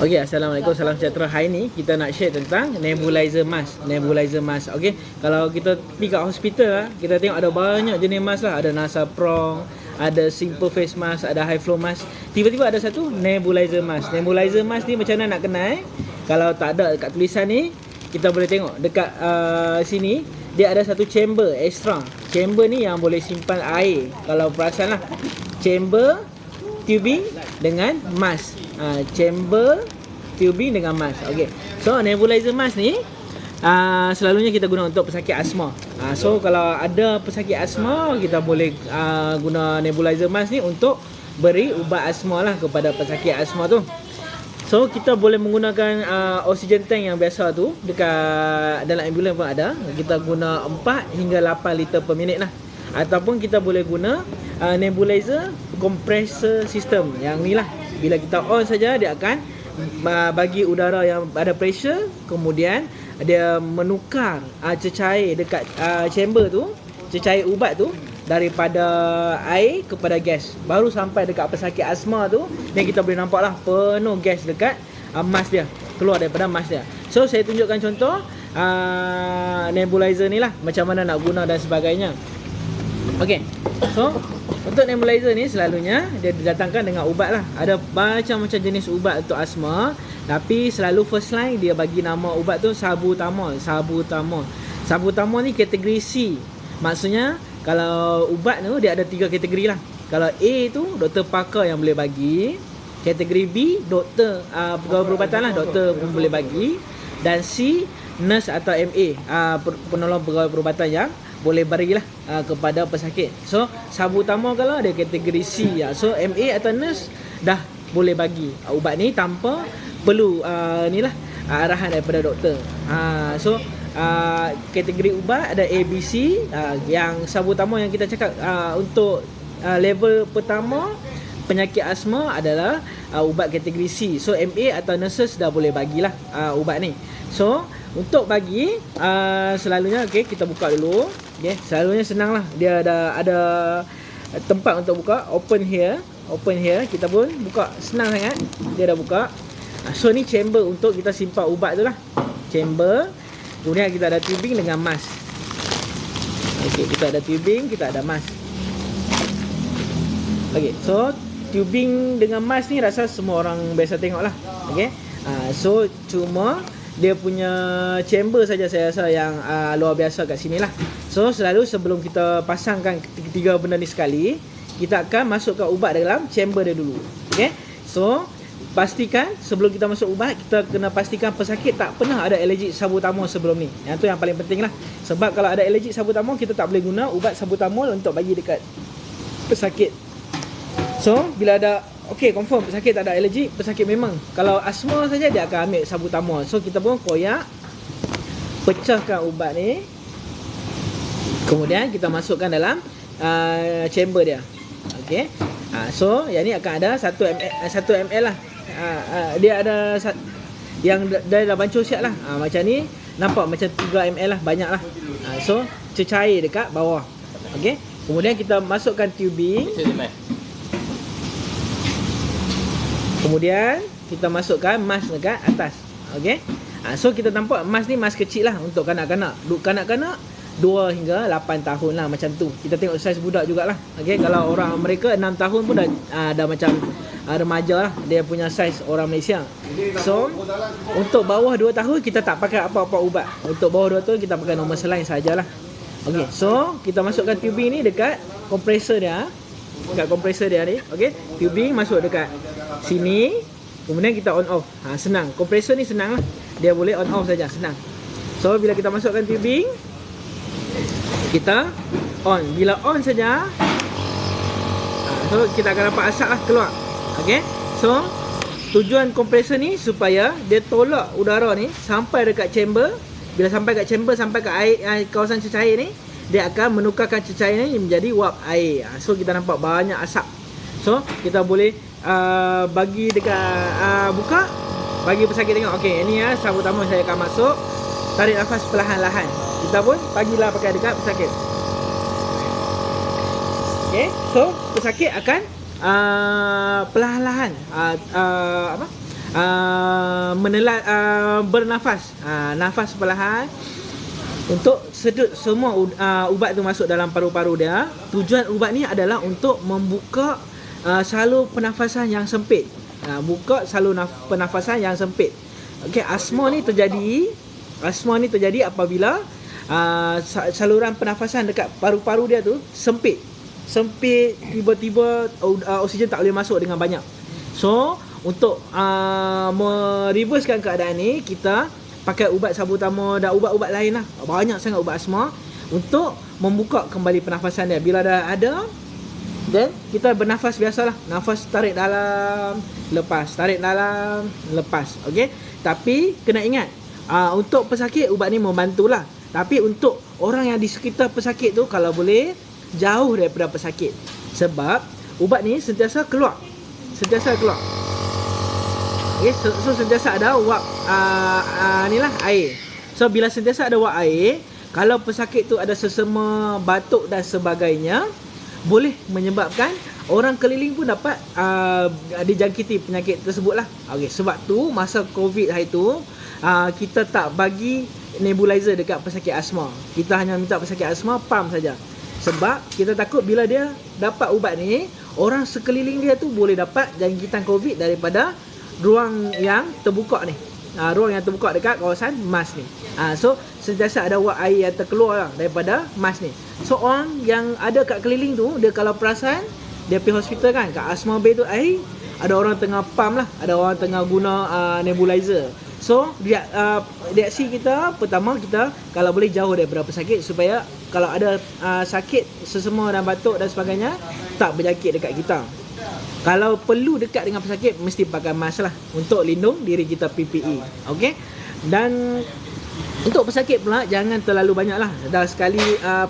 Okey, Assalamualaikum, salam sejahtera. Hari ni kita nak share tentang nebulizer mask. Nebulizer mask. Okey, kalau kita pergi kat hospital lah, kita tengok ada banyak jenis mask lah. Ada nasoprong, ada simple face mask, ada high flow mask. Tiba-tiba ada satu nebulizer mask. Nebulizer mask ni macam mana nak kenal? Kalau tak ada dekat tulisan ni, kita boleh tengok dekat sini dia ada satu chamber extra. Chamber ni yang boleh simpan air. Kalau perasan lah, chamber tubing dengan mask. Chamber tubing dengan mask. Okey. So nebulizer mask ni selalunya kita guna untuk pesakit asma. So kalau ada pesakit asma, kita boleh guna nebulizer mask ni untuk beri ubat asma lah kepada pesakit asma tu. So kita boleh menggunakan oxygen tank yang biasa tu, dekat dalam ambulans pun ada. Kita guna 4 hingga 8 liter per minit lah. Ataupun kita boleh guna nebulizer compressor system. Yang ni lah, bila kita on saja, dia akan bagi udara yang ada pressure, kemudian dia menukar cecair dekat chamber tu, cecair ubat tu, daripada air kepada gas, baru sampai dekat pesakit asma tu. Dan kita boleh nampak lah penuh gas dekat mask dia, keluar daripada mask dia. So saya tunjukkan contoh nebulizer ni lah, macam mana nak guna dan sebagainya. Okey, so untuk nebulizer ni selalunya dia didatangkan dengan ubat lah. Ada macam-macam jenis ubat untuk asma, tapi selalu first line dia bagi nama ubat tu salbutamol. Salbutamol ni kategori C. Maksudnya kalau ubat tu dia ada 3 kategori lah. Kalau A tu Dr. Parker yang boleh bagi. Kategori B doktor pegawai perubatan lah, doktor pun boleh bagi. Dan C nurse atau MA, penolong pegawai perubatan yang boleh berilah kepada pesakit. So salbutamol kalau ada kategori C ya. So MA atau nurse dah boleh bagi ubat ni tanpa perlu ni lah arahan daripada doktor. So kategori ubat ada A, B, C. Yang salbutamol yang kita cakap untuk level pertama penyakit asma adalah ubat kategori C. So MA atau nurses dah boleh bagilah ubat ni. So untuk bagi selalunya kita buka dulu. Selalunya senang lah. Dia ada tempat untuk buka. Open here. Kita pun buka, senang sangat. Dia dah buka. So ni chamber untuk kita simpan ubat tu lah. Chamber. Kemudian kita ada tubing dengan mask. Kita ada tubing, kita ada mask. So tubing dengan mask ni rasa semua orang biasa tengok lah. So cuma dia punya chamber saja saya rasa yang luar biasa kat sini lah. So selalu sebelum kita pasangkan ketiga benda ni sekali, kita akan masukkan ubat dalam chamber dia dulu. So pastikan sebelum kita masuk ubat, kita kena pastikan pesakit tak pernah ada alergik salbutamol sebelum ni. Yang tu yang paling penting lah. Sebab kalau ada alergik salbutamol, kita tak boleh guna ubat salbutamol untuk bagi dekat pesakit. So bila ada confirm pesakit tak ada alergik, pesakit memang kalau asma saja dia akan ambil salbutamol. So kita pun koyak, pecahkan ubat ni, kemudian kita masukkan dalam chamber dia. So yang ni akan ada 1 ml lah. Dia ada yang dah bancur siap lah. Macam ni nampak macam 3 ml lah, banyak lah. So cecair dekat bawah. Kemudian kita masukkan tubing. Kemudian kita masukkan mask dekat atas. So kita nampak mask ni mask kecil lah untuk kanak-kanak. Kanak-kanak 2 hingga 8 tahun lah, macam tu. Kita tengok saiz budak jugalah. Kalau orang mereka 6 tahun pun dah macam remaja lah. Dia punya saiz orang Malaysia. So untuk bawah 2 tahun kita tak pakai apa-apa ubat. Untuk bawah 2 tahun kita pakai normal saline sajalah. So kita masukkan tubing ni dekat kompresor dia. Dekat kompresor dia ni. Tubing masuk dekat sini. Kemudian kita on off. Senang. Kompresor ni senang lah. Dia boleh on off saja, senang. So bila kita masukkan tubing, kita on. Bila on saja, so kita akan dapat asap lah keluar. So tujuan kompresor ni supaya dia tolak udara ni sampai dekat chamber. Bila sampai kat chamber, sampai ke air, kawasan cecair ni, dia akan menukarkan cecair ni menjadi wap air. So kita nampak banyak asap. So kita boleh bagi dekat buka, bagi pesakit tengok. Ini salbutamol saya akan masuk. Tarik nafas perlahan-lahan. Kita pun bagilah pakai dekat pesakit. So pesakit akan perlahan-lahan bernafas, nafas perlahan untuk sedut semua ubat tu masuk dalam paru-paru dia. Tujuan ubat ni adalah untuk membuka salur pernafasan yang sempit. Buka salur pernafasan yang sempit. Okey, asma ni terjadi apabila saluran pernafasan dekat paru-paru dia tu sempit, tiba-tiba oksigen tak boleh masuk dengan banyak. So untuk mereversekan keadaan ni, kita pakai ubat salbutamol dan ubat-ubat lain lah, banyak sangat ubat asma untuk membuka kembali pernafasan dia. Bila dah ada, then kita bernafas biasalah, nafas tarik dalam, lepas, tarik dalam, lepas. Okey, tapi kena ingat, untuk pesakit ubat ni membantulah, tapi untuk orang yang di sekitar pesakit tu, kalau boleh jauh daripada pesakit, sebab ubat ni sentiasa keluar. Okay, so sentiasa ada wap ni lah, air. So bila sentiasa ada wap air, kalau pesakit tu ada sesama, batuk dan sebagainya, boleh menyebabkan orang keliling pun dapat dijangkiti penyakit tersebut lah. Okay, sebab tu masa COVID hari tu, kita tak bagi nebulizer dekat pesakit asma. Kita hanya minta pesakit asma pump saja. Sebab kita takut bila dia dapat ubat ni, orang sekeliling dia tu boleh dapat jangkitan COVID daripada ruang yang terbuka ni. Ruang yang terbuka dekat kawasan mas ni. So sentiasa ada wap air yang terkeluar lah daripada mas ni. So orang yang ada kat keliling tu, dia kalau perasan, dia pergi hospital kan, kat asma bay tu, ada orang tengah pump lah, ada orang tengah guna nebulizer. So reaksi kita, pertama kita kalau boleh jauh daripada pesakit, supaya kalau ada sakit sesama dan batuk dan sebagainya, tak berjangkit dekat kita. Kalau perlu dekat dengan pesakit, mesti pakai mask lah untuk lindung diri kita, PPE. Okey. Dan untuk pesakit pula, jangan terlalu banyak lah. Dah sekali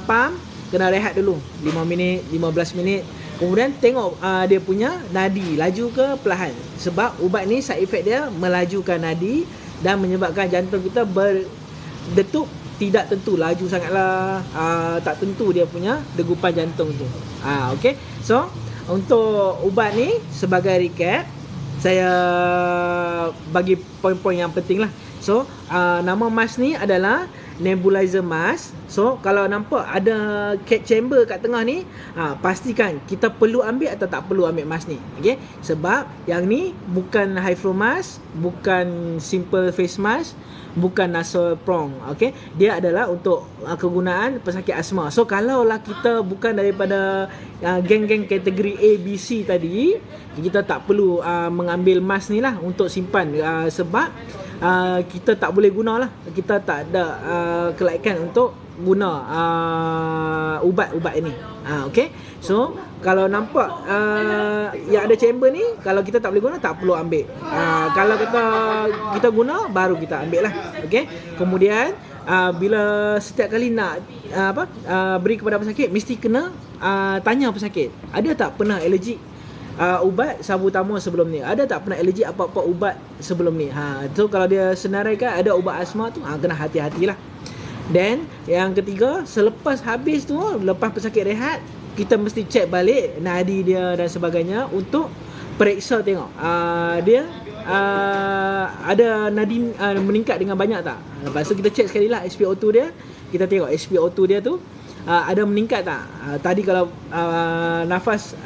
pump, kena rehat dulu 5 minit, 15 minit. Kemudian tengok dia punya nadi laju ke perlahan. Sebab ubat ni side effect dia melajukan nadi dan menyebabkan jantung kita berdetuk tidak tentu, laju sangatlah, tak tentu dia punya degupan jantung tu. Okey. So untuk ubat ni, sebagai recap, saya bagi poin-poin yang penting lah. So nama mask ni adalah nebulizer mask. So kalau nampak ada cat chamber kat tengah ni, pastikan kita perlu ambil atau tak perlu ambil mask ni. Okay? Sebab yang ni bukan high flow mask, bukan simple face mask, bukan nasal prong. Okay? Dia adalah untuk kegunaan pesakit asma. So kalau lah kita bukan daripada geng-geng kategori A, B, C tadi, kita tak perlu mengambil mask ni lah untuk simpan. Sebab kita tak boleh guna lah, kita tak ada kelaikan untuk guna ubat-ubat ini. Okay? So kalau nampak yang ada chamber ni, kalau kita tak boleh guna, tak perlu ambil. Kalau kita guna, baru kita ambil lah. Okay? Kemudian bila setiap kali nak beri kepada pesakit, mesti kena tanya pesakit, ada tak pernah alergik ubat salbutamol sebelum ni, ada tak pernah alergik apa-apa ubat sebelum ni. So kalau dia senaraikan ada ubat asma tu, kena hati-hatilah. Dan yang ketiga, selepas habis tu, lepas pesakit rehat, kita mesti cek balik nadi dia dan sebagainya untuk periksa tengok dia ada nadi meningkat dengan banyak tak. Lepas tu kita cek sekali lah SpO2 dia, kita tengok SpO2 dia tu ada meningkat tak. Tadi kalau nafas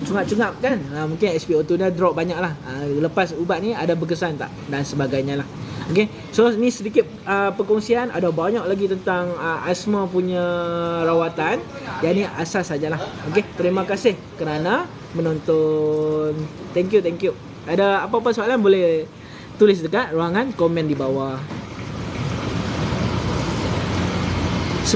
cungap-cungap kan, mungkin SpO2 dia drop banyak lah. Lepas ubat ni ada berkesan tak dan sebagainya lah. Okay, so ni sedikit perkongsian. Ada banyak lagi tentang asma punya rawatan. Yang ni asas sajalah. Okay, terima kasih kerana menonton. Thank you. Ada apa-apa soalan boleh tulis dekat ruangan komen di bawah.